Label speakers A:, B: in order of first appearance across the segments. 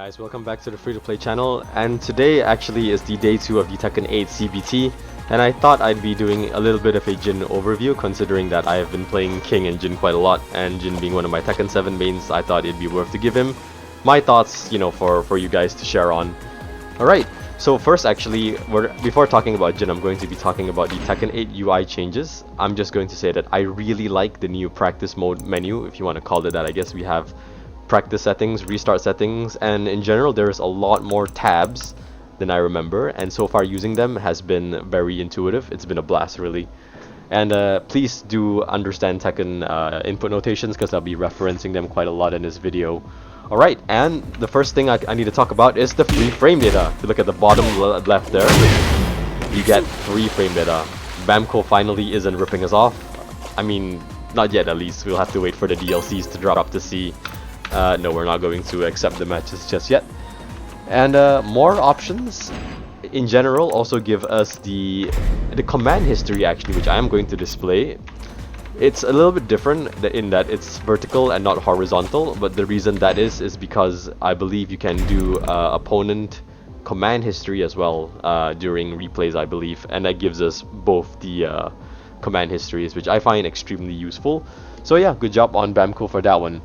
A: guys, welcome back to the free-to-play channel, and today actually is the day 2 of the Tekken 8 CBT, and I thought I'd be doing a little bit of a JIN overview considering that I have been playing King and JIN quite a lot, and JIN being one of my Tekken 7 mains, I thought it'd be worth to give him my thoughts, you know, for you guys to share on. Alright, so first actually, before talking about JIN, I'm going to be talking about the Tekken 8 UI changes. I'm just going to say that I really like the new practice mode menu, if you want to call it that. I guess we have practice settings, restart settings, and in general there's a lot more tabs than I remember, and so far using them has been very intuitive. It's been a blast, really. And please do understand Tekken input notations, because I'll be referencing them quite a lot in this video. Alright, and the first thing I need to talk about is the free frame data. If you look at the bottom left there, you get free frame data. Bamco finally isn't ripping us off. I mean, not yet at least. We'll have to wait for the DLCs to drop to see. No, we're not going to accept the matches just yet. And more options in general also give us the command history actually, which I am going to display. It's a little bit different in that it's vertical and not horizontal, but the reason that is because I believe you can do opponent command history as well during replays, I believe, and that gives us both the command histories, which I find extremely useful. So yeah, good job on Bamco for that one.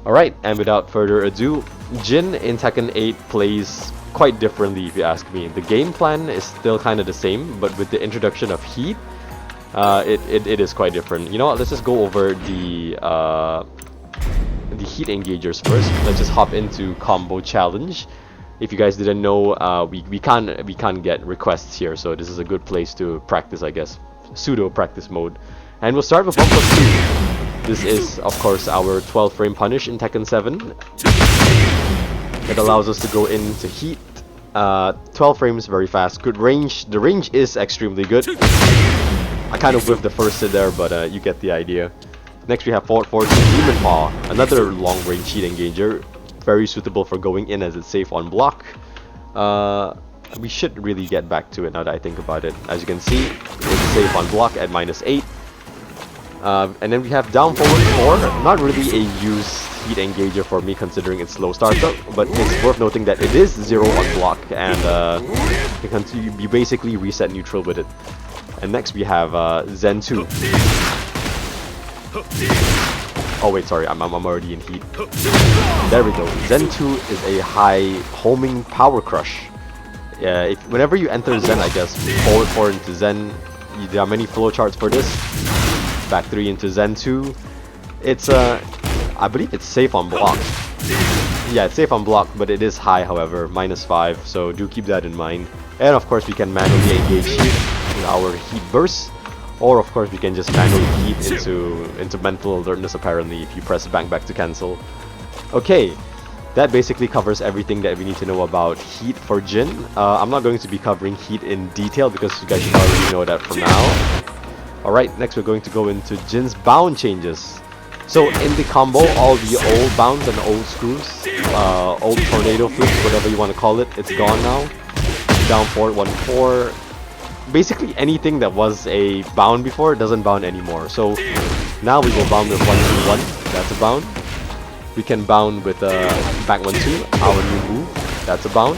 A: Alright, and without further ado, JIN in Tekken 8 plays quite differently if you ask me. The game plan is still kind of the same, but with the introduction of heat, it is quite different. You know what, let's just go over the heat engagers first. Let's just hop into combo challenge. If you guys didn't know, we can't get requests here, so this is a good place to practice, I guess. Pseudo practice mode. And we'll start with 1+2. This is, of course, our 12 frame punish in Tekken 7. It allows us to go into heat. 12 frames, very fast. Good range. The range is extremely good. I kind of whiffed the first hit there, but you get the idea. Next we have forward 4 Demon Paw, another long range heat engager. Very suitable for going in as it's safe on block. We should really get back to it now that I think about it. As you can see, it's safe on block at -8. And then we have down forward 4, not really a used heat engager for me considering its slow startup, but it's worth noting that it is 0 on block, and you basically reset neutral with it. And next we have Zen 2. Oh wait, sorry, I'm already in heat. There we go. Zen 2 is a high homing power crush. Whenever you enter Zen, I guess, forward 4 into Zen, there are many flowcharts for this. Back 3 into Zen 2. It's I believe it's safe on block. Yeah, it's safe on block, but it is high, however, -5, so do keep that in mind. And of course we can manually engage heat with our heat burst, or of course we can just manually heat into mental alertness apparently if you press back to cancel. Okay, that basically covers everything that we need to know about heat for JIN. I'm not going to be covering heat in detail because you guys should already know that for now. Alright, next we're going to go into JIN's bound changes. So in the combo, all the old bounds and old screws, old tornado flips, whatever you want to call it, it's gone now. Down forward 1-4. Basically anything that was a bound before doesn't bound anymore. So now we will bound with 1-2-1, that's a bound. We can bound with back 1-2, our new move, that's a bound.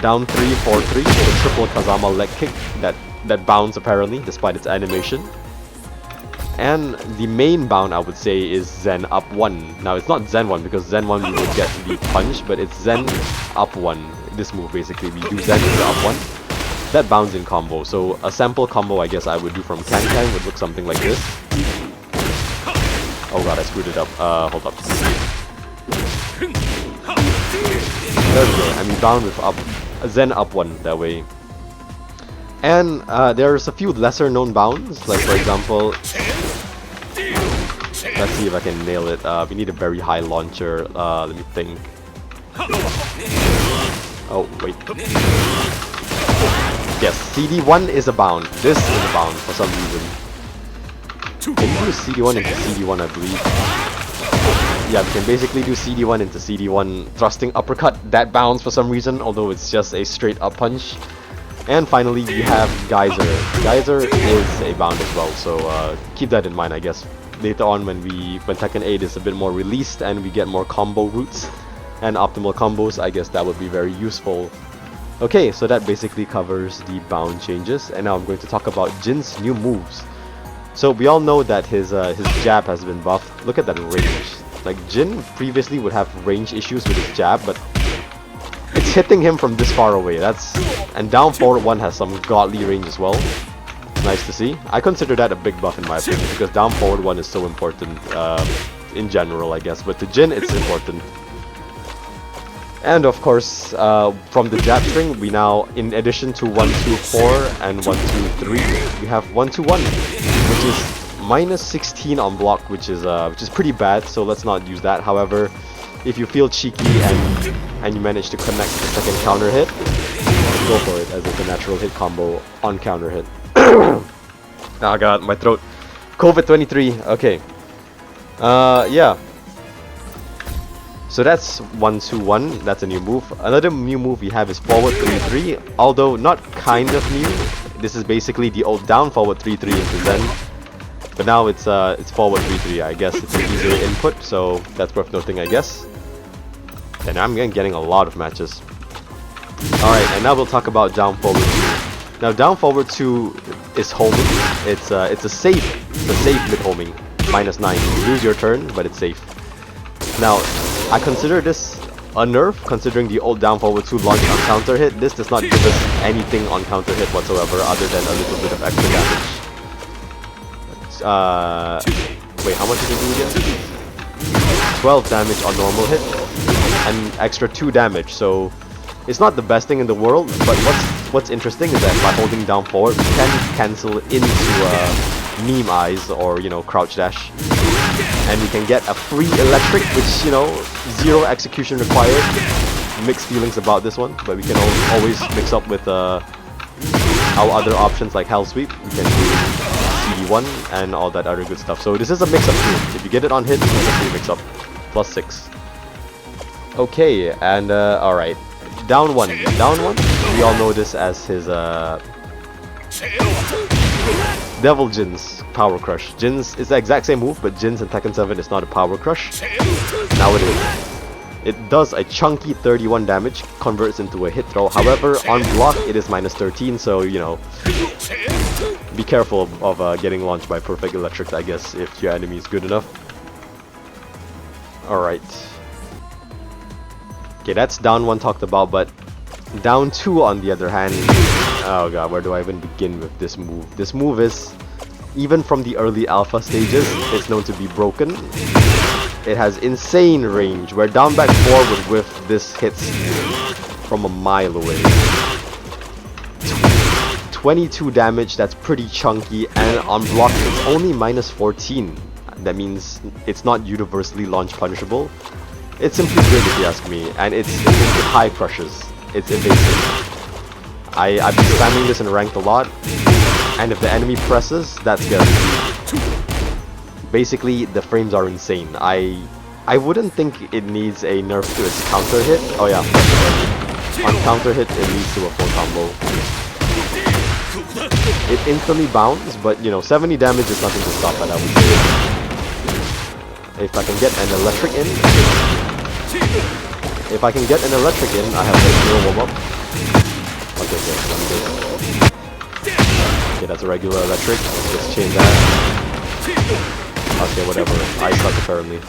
A: Down 3-4-3, the triple Kazama leg kick, that bounds apparently, despite its animation. And the main bound, I would say, is Zen up 1. Now, it's not Zen 1, because Zen 1 we would get the punch, but it's Zen up 1. This move, basically, we do Zen into up 1. That bounds in combo. So, a sample combo, I guess I would do from Can would look something like this. Oh god, I screwed it up. Hold up. There we go. And we bound with Zen up 1 that way. And there's a few lesser known bounds, like for example, let's see if I can nail it. We need a very high launcher, let me think. Oh, wait. Yes, CD1 is a bound. This is a bound for some reason. Can you do CD1 into CD1, I believe? Yeah, we can basically do CD1 into CD1, thrusting uppercut. That bounds for some reason, although it's just a straight up punch. And finally, we have Geyser. Geyser is a bound as well, so keep that in mind, I guess. Later on, when Tekken 8 is a bit more released and we get more combo routes, and optimal combos, I guess that would be very useful. Okay, so that basically covers the bound changes, and now I'm going to talk about Jin's new moves. So we all know that his jab has been buffed. Look at that range. Like, Jin previously would have range issues with his jab, but it's hitting him from this far away. And down forward 1 has some godly range as well. Nice to see. I consider that a big buff in my opinion, because down forward 1 is so important in general, I guess. But to Jin, it's important. And of course, from the jab string, we now, in addition to 1-2-4 and 1-2-3, we have 1-2-1, which is minus 16 on block, which is pretty bad. So let's not use that. However, if you feel cheeky and you manage to connect the second counter hit, go for it, as it's a natural hit combo on counter hit. Oh god, my throat. COVID-23. Okay. Yeah. So that's 1-2-1, that's a new move. Another new move we have is forward 3-3, although not kind of new. This is basically the old down forward 3-3 into Zen. But now it's forward 3-3, I guess it's an easier input, so that's worth noting, I guess. And I'm getting a lot of matches. Alright, and now we'll talk about down forward 2. Now down forward 2 is homing. It's a safe mid homing. -9. You lose your turn, but it's safe. Now, I consider this a nerf, considering the old down forward 2 launch on counter hit. This does not give us anything on counter hit whatsoever, other than a little bit of extra damage. Wait, how much did it do again? 12 damage on normal hit, and extra 2 damage. So it's not the best thing in the world, but what's interesting is that by holding down forward, we can cancel into meme eyes, or crouch dash. And we can get a free electric, which, 0 execution required. Mixed feelings about this one, but we can always mix up with our other options like Hell Sweep. We can do CD1 and all that other good stuff. So this is a mix-up too. If you get it on hit, it's a free mix-up. +6. Okay, and alright. Down 1. We all know this as his Devil Jin's Power Crush. Jin's is the exact same move, but Jin's in Tekken 7 is not a Power Crush. Now it is. It does a chunky 31 damage, converts into a hit throw. However, on block it is -13, so be careful of getting launched by Perfect Electric, I guess, if your enemy is good enough. Alright. Okay, that's down 1 talked about, but down 2 on the other hand, oh god, where do I even begin with this move? This move is, even from the early alpha stages, it's known to be broken. It has insane range, where down back 4 would whiff this hits from a mile away. 22 damage, that's pretty chunky, and on block it's only -14. That means it's not universally launch punishable. It's simply good if you ask me, and it's high crushes. It's invasive. I've been spamming this in ranked a lot, and if the enemy presses, that's guaranteed. Basically, the frames are insane. I wouldn't think it needs a nerf to its counter hit. Oh yeah, on counter hit it leads to a full combo. It instantly bounds, but 70 damage is nothing to stop that, I would say. If I can get an electric in, I have like 0 warm up. Okay, okay, that's a regular electric. Just chain that. Okay, whatever. I suck apparently.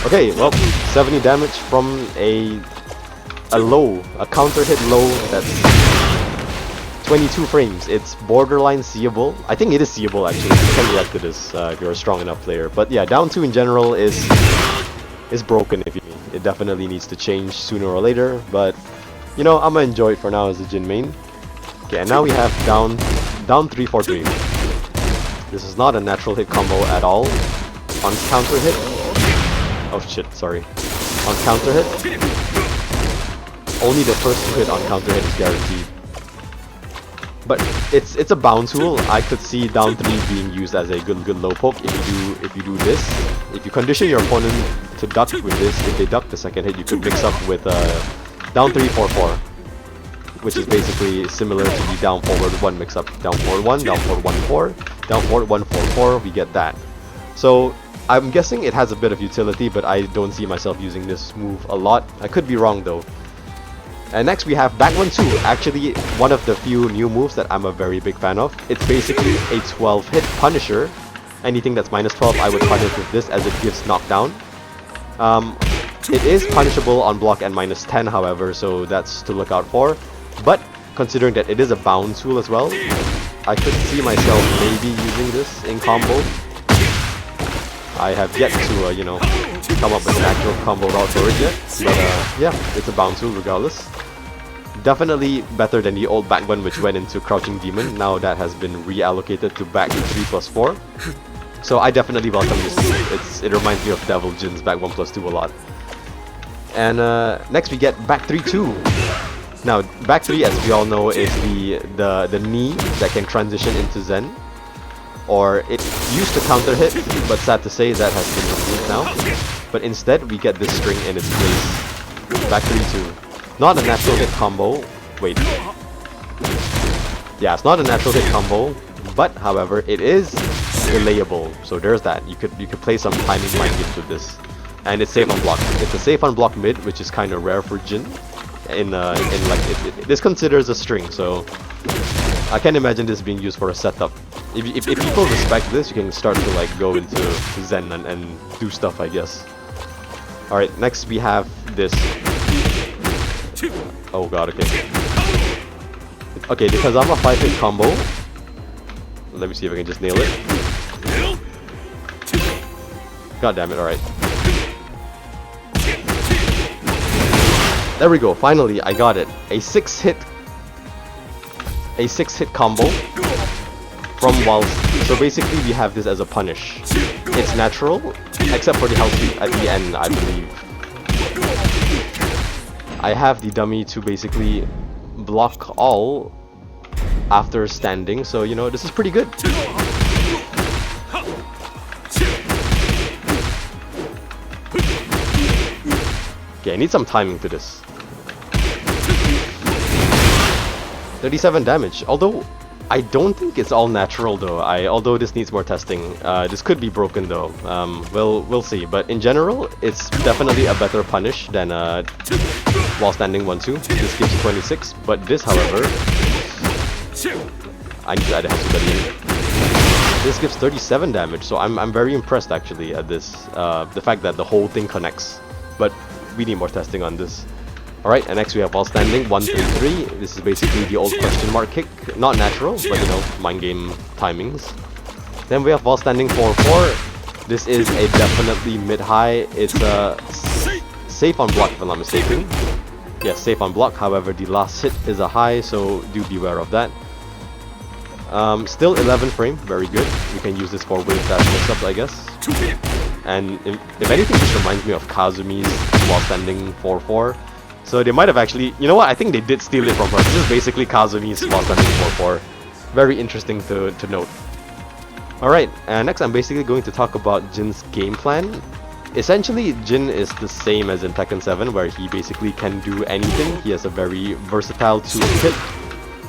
A: Okay, well, 70 damage from a counter hit low that's 22 frames. It's borderline seeable. I think it is seeable actually. You can react to this if you're a strong enough player. But yeah, down 2 in general is broken. If you mean. It definitely needs to change sooner or later. But I'm gonna enjoy it for now as a Jin main. Okay, and now we have down 3-4-3. This is not a natural hit combo at all. On counter hit. Oh shit, sorry. On counter hit, only the first hit on counter hit is guaranteed. But it's a bound tool. I could see down 3 being used as a good low poke if you do this. If you condition your opponent to duck with this, if they duck the second hit, you could mix up with down 3-4-4, which is basically similar to the down forward 1 mix up. Down forward 1, down forward 1-4, down forward 1-4-4. We get that. So I'm guessing it has a bit of utility, but I don't see myself using this move a lot. I could be wrong though. And next we have back 1-2, actually one of the few new moves that I'm a very big fan of. It's basically a 12 hit Punisher. Anything that's minus 12 I would punish with this as it gives knockdown. It is punishable on block and minus 10 however, so that's to look out for. But considering that it is a bound tool as well, I could see myself maybe using this in combo. I have yet to, you know, come up with an actual combo route for it yet. But yeah, it's a bound tool regardless. Definitely better than the old back one which went into Crouching Demon. Now that has been reallocated to back 3+4. So I definitely welcome this move. It reminds me of Devil Jin's back 1+2 a lot. And next we get back 3-2. Now back 3, as we all know, is the knee that can transition into Zen. Or it used to counter hit, but sad to say that has been removed now. But instead we get this string in its place. Back 3-2. Not a natural hit combo. Wait. Yeah, it's not a natural hit combo, but however it is delayable. So there's that. You could play some timing mind games with this. And it's safe on block. It's a safe on block mid, which is kind of rare for Jin. This considers a string, so I can imagine this being used for a setup. If people respect this, you can start to like go into Zen and do stuff, I guess. Alright, next we have this. Oh god, okay. Okay, because I'm a 5-hit combo, let me see if I can just nail it. God damn it, alright. There we go, finally I got it. A 6-hit combo from whilst. So basically we have this as a punish. It's natural, except for the health sweep at the end, I believe. I have the dummy to basically block all after standing, so you know, this is pretty good. Okay, I need some timing to this. 37 damage, although I don't think it's all natural though. Although this needs more testing. This could be broken though. We'll see. But in general, it's definitely a better punish than while standing 1-2. This gives 26, but this, however, I need to add a health. This gives 37 damage, so I'm very impressed actually at this. The fact that the whole thing connects, but we need more testing on this. Alright, and next we have while standing 1-3-3. This is basically the old question mark kick. Not natural, but you know, mind game timings. Then we have while standing 4-4. This is a definitely mid-high. It's a safe on block if I'm not mistaken. Yes, safe on block, however the last hit is a high, so do beware of that. Still 11 frame, very good. We can use this for wave dash mix-up, I guess. And if anything, this reminds me of Kazumi's while standing 4-4. So they might have actually, you know what, I think they did steal it from her. This is basically Kazumi's while standing 4-4. Very interesting to note. Alright, and next I'm basically going to talk about Jin's game plan. Essentially, Jin is the same as in Tekken 7, where he basically can do anything. He has a very versatile toolkit.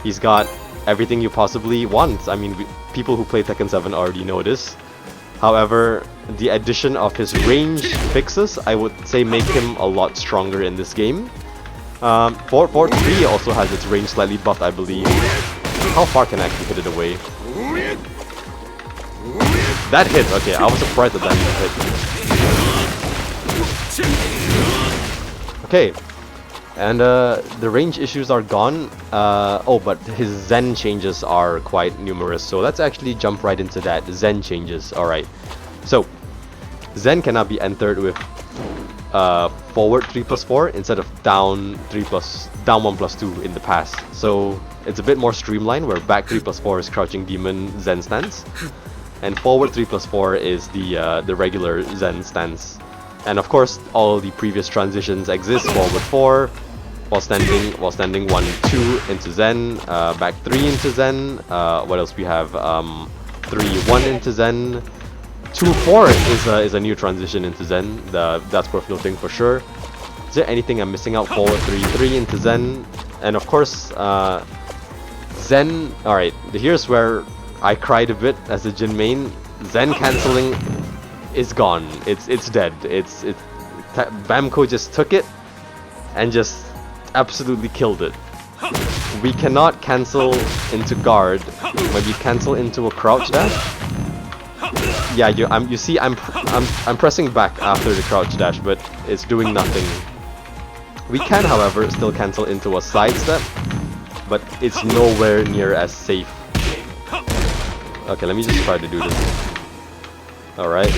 A: He's got everything you possibly want. I mean, people who play Tekken 7 already know this. However, the addition of his range fixes, I would say, make him a lot stronger in this game. 4-4-3 also has its range slightly buffed, I believe. How far can I actually hit it away? That hit, okay, I was surprised that hit. Okay, and the range issues are gone. Oh, but his Zen changes are quite numerous, so let's actually jump right into that. Zen changes, alright. So, Zen cannot be entered with forward 3+4 instead of down 1+2 in the past. So it's a bit more streamlined, where back 3+4 is Crouching Demon Zen stance, and forward 3+4 is the regular Zen stance. And of course, all the previous transitions exist. Forward 4, while standing 1-2 into Zen, back 3 into Zen. What else we have? 3-1 into Zen. 2-4 is a new transition into Zen. That's for floating for sure. Is there anything I'm missing out? Forward 3-3 into Zen, and of course Zen. All right, here's where I cried a bit as a Jin main. Zen canceling is gone. It's dead. Bamco just took it and just absolutely killed it. We cannot cancel into guard. Maybe cancel into a crouch dash. Yeah, you see, I'm pressing back after the crouch dash, but it's doing nothing. We can, however, still cancel into a sidestep, but it's nowhere near as safe. Okay, let me just try to do this. Alright.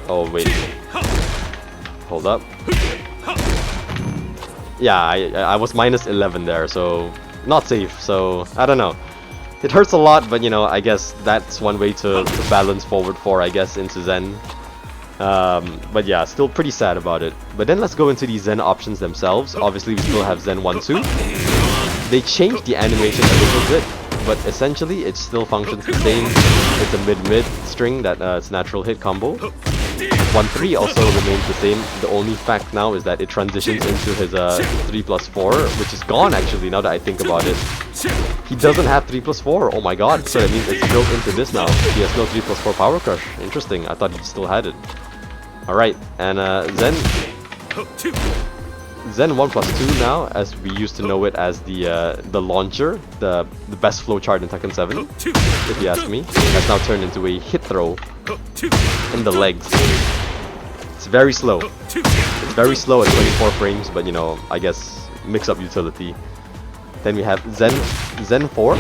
A: Oh, wait. Hold up. Yeah, I was minus 11 there, so not safe, so I don't know. It hurts a lot, but you know, I guess that's one way to balance forward 4, I guess, into Zen. But yeah, still pretty sad about it. But then let's go into the Zen options themselves. Obviously, we still have Zen 1-2. They changed the animation a little bit, but essentially it still functions the same. It's a mid-mid string that it's natural hit combo. 1-3 also remains the same. The only fact now is that it transitions into his 3+4, which is gone actually now that I think about it. He doesn't have 3+4, oh my god, so that means it's built into this now. He has no 3+4 power crush. Interesting, I thought he still had it. Alright, and Zen 1+2 now, as we used to know it as the launcher, the best flowchart in Tekken 7, if you ask me, has now turned into a hit throw in the legs. It's very slow. It's very slow at 24 frames, but you know, I guess mix-up utility. Then we have Zen 4,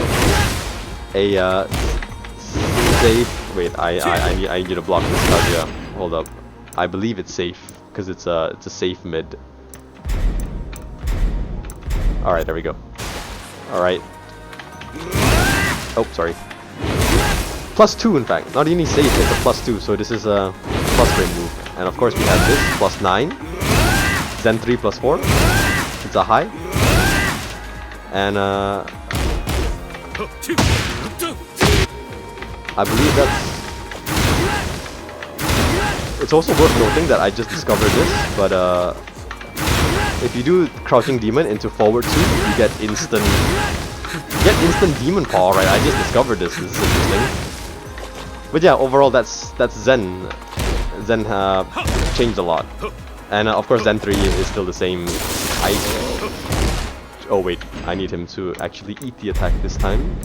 A: a safe. Wait, I need you to block this Kazuya. Hold up. I believe it's safe because it's a safe mid. All right, there we go. All right. Oh, sorry. +2, in fact. Not even safe. It's a +2. So this is a plus frame move. And of course we have this +9. Zen 3+4. It's a high. And I believe that's. It's also worth noting that I just discovered this, but if you do Crouching Demon into forward 2, you get instant Demon Paw, right? I just discovered this. This is interesting. But yeah, overall that's Zen. Zen changed a lot, and of course Zen 3 is still the same. Oh wait, I need him to actually eat the attack this time.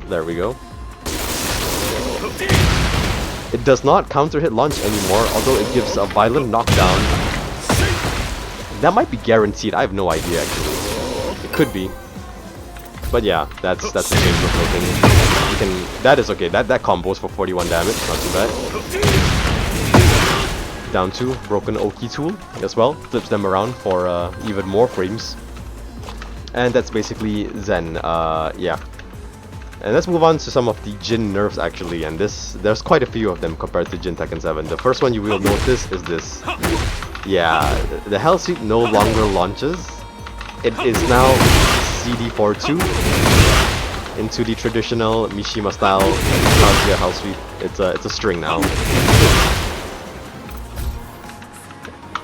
A: There we go. It does not counter hit launch anymore, although it gives a violent knockdown. That might be guaranteed. I have no idea actually. It could be, but yeah, that's the same thing. You can. That is okay. That combos for 41 damage. Not too bad. Down 2, broken Oki tool as well. Flips them around for even more frames. And that's basically Zen. Yeah. And let's move on to some of the JIN nerfs actually, and there's quite a few of them compared to JIN Tekken 7. The first one you will notice is this. Yeah, the Hell Sweep no longer launches. It is now CD42 into the traditional Mishima style Kazuya Hell Sweep. It's a string now.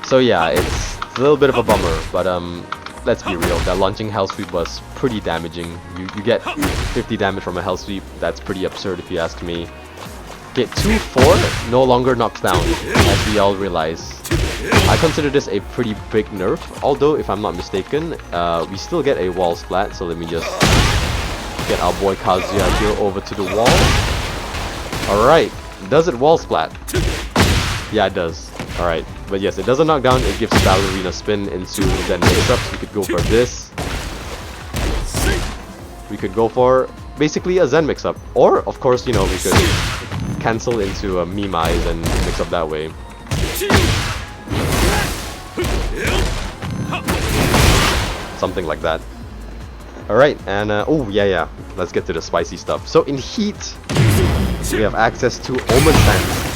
A: So yeah, it's a little bit of a bummer, but let's be real, that launching Hell Sweep was pretty damaging. You get 50 damage from a Hell Sweep, that's pretty absurd if you ask me. Hit 2-4 no longer knocks down, as we all realize. I consider this a pretty big nerf, although if I'm not mistaken, we still get a wall splat, so let me just get our boy Kazuya here over to the wall. Alright, does it wall splat? Yeah, it does. Alright, but yes, it doesn't knock down, it gives Ballerina spin into Zen mix-ups. We could go for this. We could go for basically a Zen mix-up. Or, of course, you know, we could cancel into a Mimai's and mix up that way. Something like that. Alright, and oh yeah, let's get to the spicy stuff. So in Heat, we have access to Omen Stance.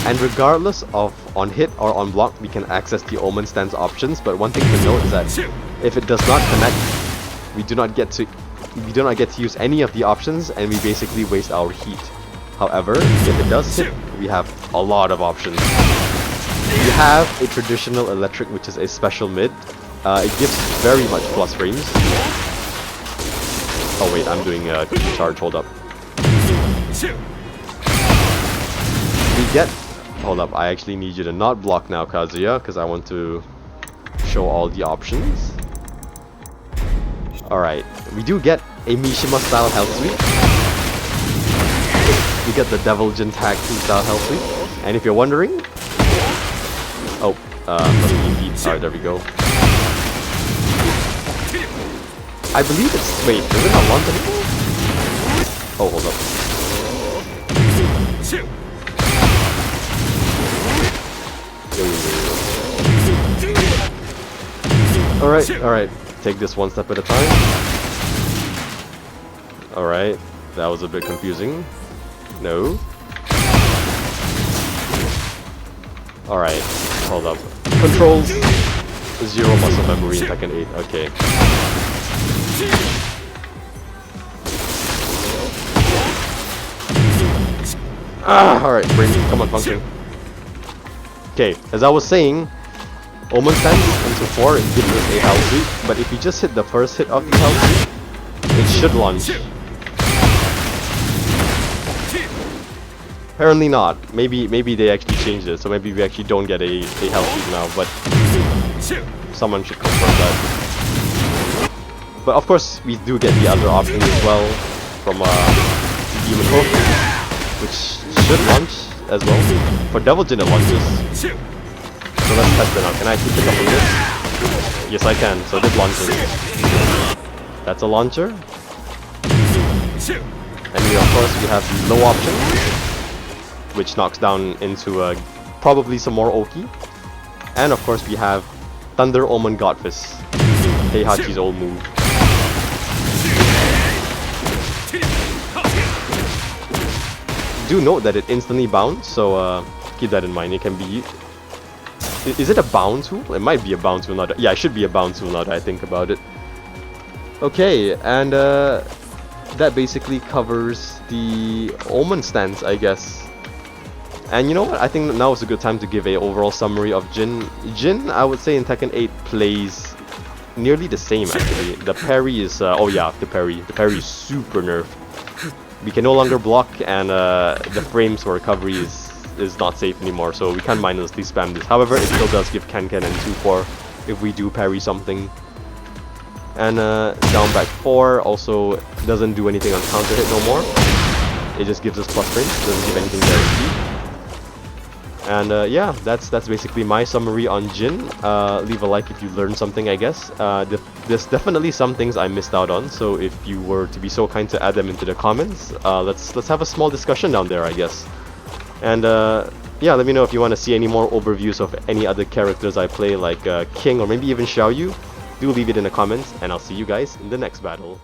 A: And regardless of on hit or on block, we can access the Omen Stance options. But one thing to note is that if it does not connect, we do not get to use any of the options, and we basically waste our heat. However, if it does hit, we have a lot of options. You have a traditional electric, which is a special mid. It gives very much plus frames. Oh wait, I'm doing a charge. Hold up. we get... Hold up, I actually need you to not block now, Kazuya, because I want to show all the options. Alright, we do get a Mishima style health sweep. We get the Devil Jin Tag 2 style health sweep. And if you're wondering... Oh, alright, there we go. I believe it's... Wait, is it not launch anymore? Oh, hold up. Alright. Take this one step at a time. Alright, that was a bit confusing. No. Alright, hold up. Controls. 0 muscle memory in Tekken 8. Okay. Alright, brain, come on, function. Okay, as I was saying, Omen stands into 4 and gives us a health sweep, but if you just hit the first hit of the health sweep, it should launch. Apparently not. Maybe they actually changed it, so maybe we actually don't get a health sweep now, but someone should confirm that. But of course, we do get the other options as well from Demon Hook, which should launch as well. For Devil Jin it launches. So let's test it out. Can I actually pick up on this? Yes, I can. So this launches. That's a launcher. And we, of course, we have the low option, which knocks down into probably some more Oki. And of course, we have Thunder Omen Godfist, Heihachi's old move. Do note that it instantly bounds, so keep that in mind. It can be... Is it a bound tool? It might be a bound tool now. Yeah, it should be a bound tool now that I think about it. Okay, and that basically covers the Omen stance, I guess. And you know what? I think now is a good time to give a overall summary of Jin. Jin, I would say in Tekken 8 plays nearly the same actually. The parry is... oh yeah, the parry. The parry is super nerfed. We can no longer block, and the frames for recovery is not safe anymore, so we can't mindlessly spam this. However, it still does give Ken and 2-4 if we do parry something. And down back 4 also doesn't do anything on counter hit no more. It just gives us plus frames, doesn't give anything guaranteed. And yeah, that's basically my summary on Jin. Leave a like if you learned something, I guess. There's definitely some things I missed out on, so if you were to be so kind to add them into the comments, let's have a small discussion down there, I guess. And yeah, let me know if you want to see any more overviews of any other characters I play, like King or maybe even Xiaoyu. Do leave it in the comments, and I'll see you guys in the next battle.